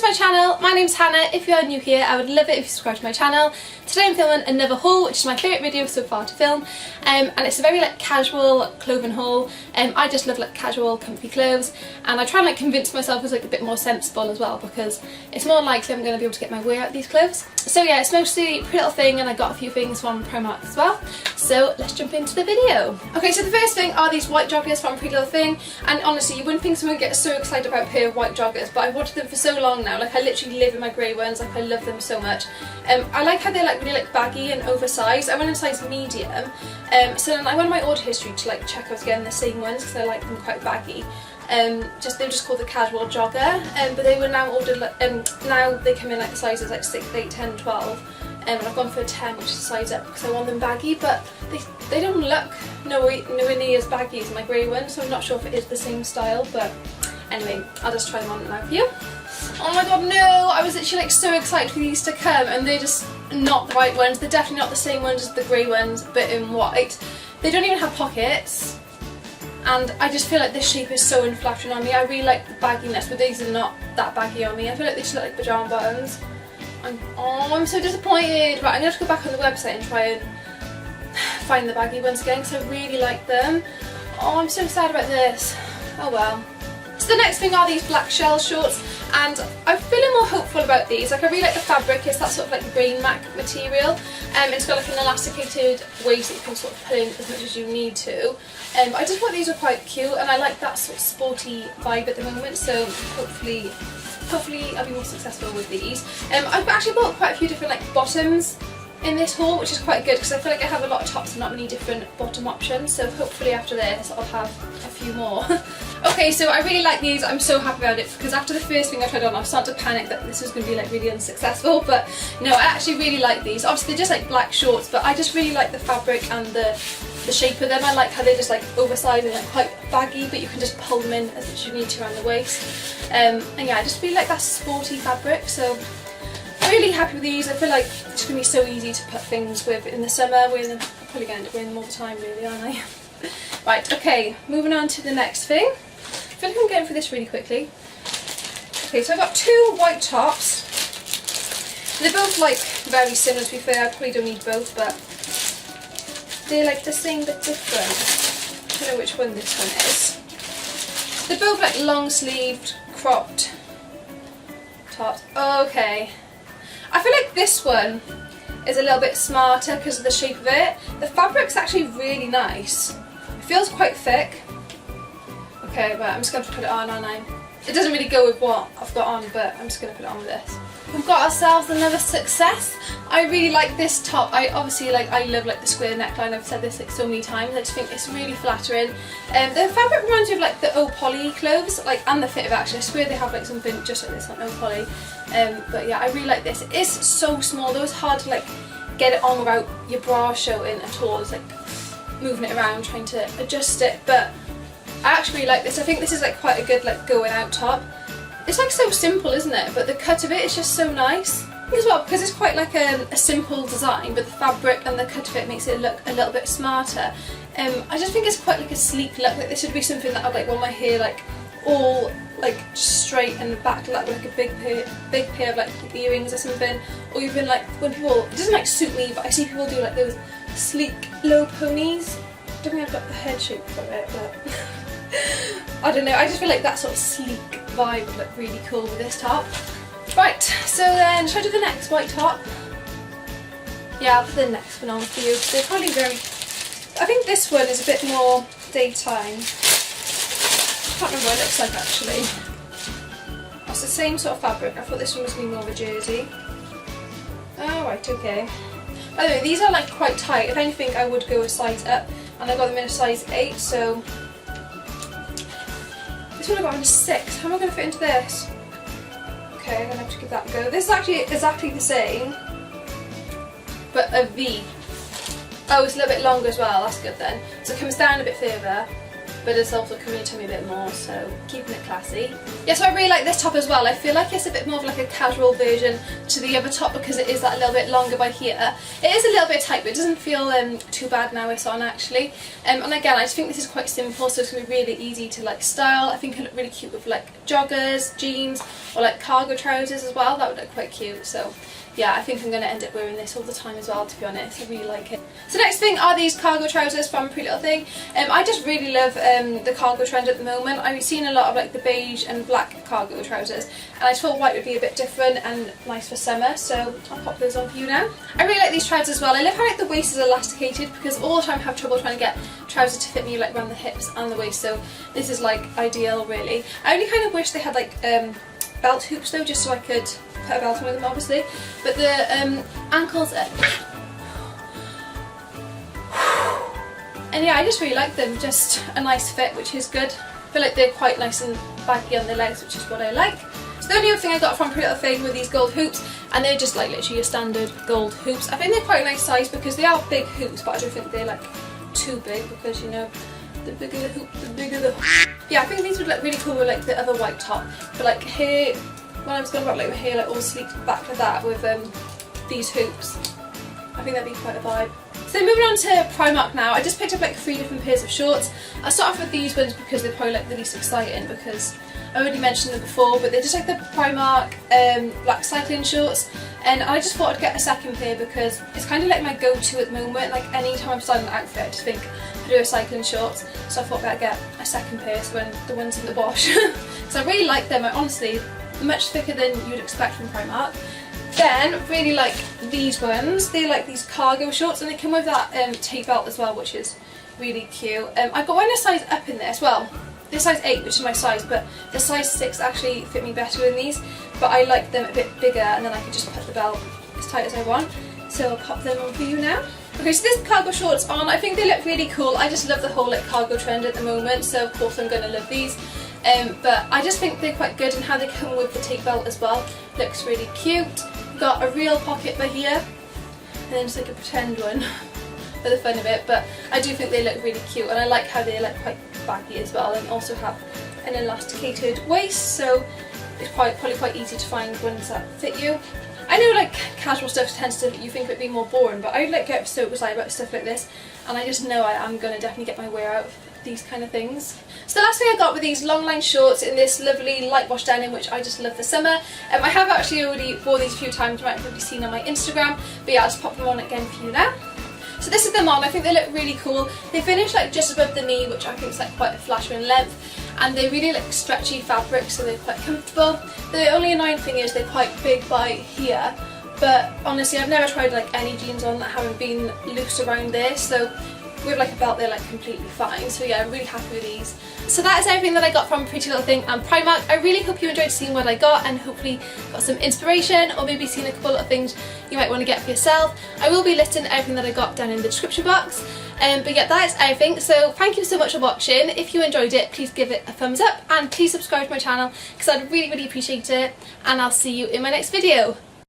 my channel. My name's Hannah. If you are new here, I would love it if you subscribe to my channel. Today I'm filming another haul, which is my favourite video so far to film, and it's a very casual clothing haul. I just love casual comfy clothes, and I try and convince myself it's a bit more sensible as well, because it's more likely I'm going to be able to get my way out of these clothes. So yeah, it's mostly Pretty Little Thing, and I got a few things from Primark as well. So let's jump into the video. Okay, so the first thing are these white joggers from Pretty Little Thing, and honestly you wouldn't think someone would get so excited about a pair of white joggers, but I've wanted them for so long now. I literally live in my grey ones, I love them so much. I like how they're really baggy and oversized. I went in size medium, so then I went on my order history to check I was getting the same ones because I like them quite baggy. They were just called the casual jogger, but they were now ordered, now they come in the sizes 6, 8, 10, 12, and I've gone for a 10, which is a size up because I want them baggy, but they don't look nowhere near as baggy as my grey ones, so I'm not sure if it is the same style, but anyway, I'll just try them on now for you. Oh my god, no! I was literally so excited for these to come, and they're just not the right ones. They're definitely not the same ones as the grey ones, but in white. They don't even have pockets, and I just feel like this shape is so unflattering on me. I really like the bagginess, but these are not that baggy on me. I feel like they just look like pyjama bottoms. I'm so disappointed. Right, I'm going to have to go back on the website and try and find the baggy ones again, because I really like them. Oh, I'm so sad about this. Oh well. So the next thing are these black shell shorts, and I'm feeling more hopeful about these. I really like the fabric. It's that sort of rain mac material. It's got an elasticated waist that you can sort of pull in as much as you need to. I just thought these were quite cute, and I like that sort of sporty vibe at the moment, so hopefully I'll be more successful with these. I've actually bought quite a few different bottoms in this haul, which is quite good because I feel like I have a lot of tops and not many different bottom options, so hopefully after this I'll have a few more. Okay, so I really like these. I'm so happy about it because after the first thing I tried on I was starting to panic that this was going to be really unsuccessful, but no, I actually really like these. Obviously they're just black shorts, but I just really like the fabric and the shape of them. I like how they're just oversized and quite baggy, but you can just pull them in as much as you need to around the waist. And yeah, I just really like that sporty fabric, so really happy with these. I feel like it's going to be so easy to put things with in the summer. I'm probably going to end up wearing them all the time really, aren't I? Right, okay, moving on to the next thing. I feel like I'm going through this really quickly. Okay, so I've got two white tops. They're both very similar, to be fair. I probably don't need both, but they're the same but different. I don't know which one this one is. They're both long sleeved, cropped tops. Okay. I feel like this one is a little bit smarter because of the shape of it. The fabric's actually really nice. It feels quite thick. Okay, but I'm just going to put it on, aren't I? It doesn't really go with what I've got on, but I'm just going to put it on with this. We've got ourselves another success. I really like this top. I love the square neckline. I've said this so many times. I just think it's really flattering. The fabric reminds me of the O Poly clothes, and the fit of it actually. I swear they have something just like this on O Poly. But yeah, I really like this. It is so small though. It's hard to get it on without your bra showing at all. It's moving it around, trying to adjust it. But I actually really like this. I think this is quite a good going out top. It's so simple, isn't it? But the cut of it is just so nice as well, because it's quite a simple design, but the fabric and the cut of it makes it look a little bit smarter. I just think it's quite a sleek look. This would be something that I'd want my hair all straight and back with a big pair of earrings or something, or even when people, it doesn't suit me, but I see people do those sleek low ponies. I don't think I've got the head shape for it, but I don't know, I just feel that sort of sleek vibe would look really cool with this top. Right, so then should I do the next white top? Yeah, I'll put the next one on for you because they're probably I think this one is a bit more daytime. I can't remember what it looks like actually. It's the same sort of fabric. I thought this one was going to be more of a jersey. Oh right, okay. By the way, these are quite tight. If anything, I would go a size up, and I got them in a size 8, so this one I got in a 6. How am I going to fit into this? Okay, I'm going to have to give that a go. This is actually exactly the same, but a V. Oh, it's a little bit longer as well, that's good then. So it comes down a bit further. but it's also coming to me a bit more, so keeping it classy. Yeah, so I really like this top as well. I feel like it's a bit more of like a casual version to the other top because it is that little bit longer by here. It is a little bit tight, but it doesn't feel too bad now it's on actually. And again, I just think this is quite simple, so it's going to be really easy to like style. I think it would look really cute with like joggers, jeans, or like cargo trousers as well. That would look quite cute. So yeah, I think I'm going to end up wearing this all the time as well, to be honest. I really like it. So next thing are these cargo trousers from Pretty Little Thing. I just really love the cargo trend at the moment. I've seen a lot of like the beige and black cargo trousers, and I thought white would be a bit different and nice for summer, so I'll pop those on for you now. I really like these trousers as well. I love how like the waist is elasticated, because all the time I have trouble trying to get trousers to fit me like around the hips and the waist, so this is like ideal really. I only kind of wish they had like belt hoops though, just so I could put a belt on with them obviously, but the ankles are... and yeah, I just really like them, just a nice fit, which is good. I feel like they're quite nice and baggy on the legs, which is what I like. So the only other thing I got from Pretty Little Thing were these gold hoops, and they're just like literally your standard gold hoops. I think they're quite a nice size because they are big hoops, but I don't think they're like too big, because you know, the bigger the hoop, the bigger the... Yeah, I think these would look really cool with like the other white top, but like hair, when I was going about like my hair like all sleeked back like that with these hoops, I think that'd be quite a vibe. So moving on to Primark now, I just picked up like 3 different pairs of shorts. I'll start off with these ones because they're probably like the least exciting, because I already mentioned them before, but they're just like the Primark black cycling shorts, and I just thought I'd get a second pair because it's kind of like my go-to at the moment. Like any time I'm styling an outfit, I just think I do a cycling shorts, so I thought I'd get a second pair so when the one's in the wash. So I really like them. Honestly, much thicker than you'd expect from Primark. Then really like these ones. They're like these cargo shorts, and they come with that tape belt as well, which is really cute. I got one a size up in this. Well, this size 8, which is my size, but the size 6 actually fit me better than these. But I like them a bit bigger, and then I can just put the belt as tight as I want. So I'll pop them on for you now. Okay, so this cargo shorts on, I think they look really cool. I just love the whole like cargo trend at the moment, so of course I'm going to love these. But I just think they're quite good, and how they come with the tape belt as well looks really cute. Got a real pocket by here, and then just like a pretend one for the fun of it, but I do think they look really cute, and I like how they're like quite baggy as well, and also have an elasticated waist, so it's probably quite easy to find ones that fit you. I know like casual stuff tends to, you think it would be more boring, but I like get so excited about stuff like this, and I just know I am going to definitely get my wear out of these kind of things. So the last thing I got were these long line shorts in this lovely light wash denim, which I just love for summer. I have actually already wore these a few times, you might have probably seen on my Instagram, but yeah, I'll just pop them on again for you now. So this is them on. I think they look really cool. They finish like just above the knee, which I think is like quite a flatter in length, and they really like stretchy fabric, so they're quite comfortable. The only annoying thing is they're quite big by here, but honestly I've never tried like any jeans on that haven't been loose around there, so with like a belt they're like completely fine. So yeah, I'm really happy with these. So that is everything that I got from Pretty Little Thing and Primark. I really hope you enjoyed seeing what I got, and hopefully got some inspiration, or maybe seen a couple of things you might want to get for yourself. I will be listing everything that I got down in the description box. But yeah, that is everything. So thank you so much for watching. If you enjoyed it, please give it a thumbs up, and please subscribe to my channel because I'd really appreciate it, and I'll see you in my next video.